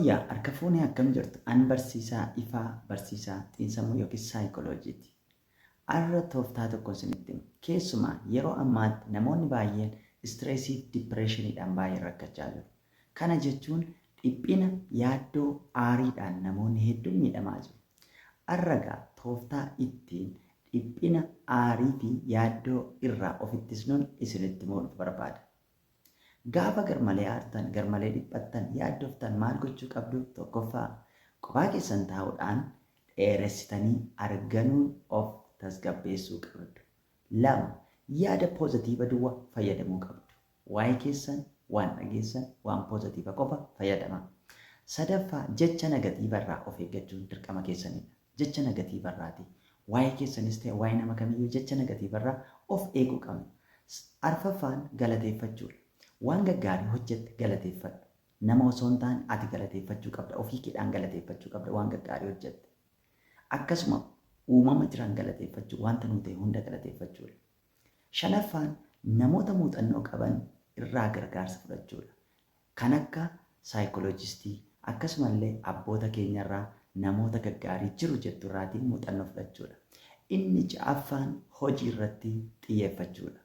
Yaa harka fuunee akkam jirtu? Ani barsiisaa ifaa barsiisaa xiinsammuu yookiin saayikolojiiti. Har'a tooftaa tokko isinitti hima. Keessumaa yeroo ammaatti namoonni baay'een istireesii fi dipireeshiniidhaan baay'ee rakkachaa jiru. Kana jechuun dhiphina yaaddoo aariidhaan namoonni hedduun miidhamaa jiru. Har'a tooftaa ittiin dhiphina aarii fi yaaddoo irraa of ittisnuun isinitti himuun barbaada. Gaafa garmalee aartan, garmalee dhiphattan, yaaddoftan maal gochuu qabdu? Tokkoffaa kophaa keessan taa'uudhaan dheeressitanii arganuun of tasgabbeessuu qabdu. Lama yaada poozitiiva duwwaa fayyadamuu qabdu. Waa'ee keessan waan dhageessan waan poozitiiva qofa fayyadama. Sadaffaa jecha negatiivarraa of eeggachuun dirqama keessanidha. Jecha negatiivarraati. Waa'ee keessanis ta'e waa'ee nama kamiyyuu jecha negatiivarraa of eeguu qabna. Arfaffaan galateeffachuudha. Waan gaggaarii hojjette galateeffadhu. Nama osoo hin taane ati galateeffachuu qabda. Ofii keetiin galateeffachuu qabda waan gaggaarii hojjette. Akkasuma uumama jiran galateeffachuu, wanta nuti hunda galateeffachuudha. Shanaffaan namoota muuxannoo qaban irraa gargaarsa fudhachuudha. Kan akka saayikoloojistii akkasumallee abboota keenyarraa namoota gaggaarii jiru jettu irraatiin muuxannoo fudhachuudha. Inni ja'affaan hojii irratti xiyyeeffachuudha.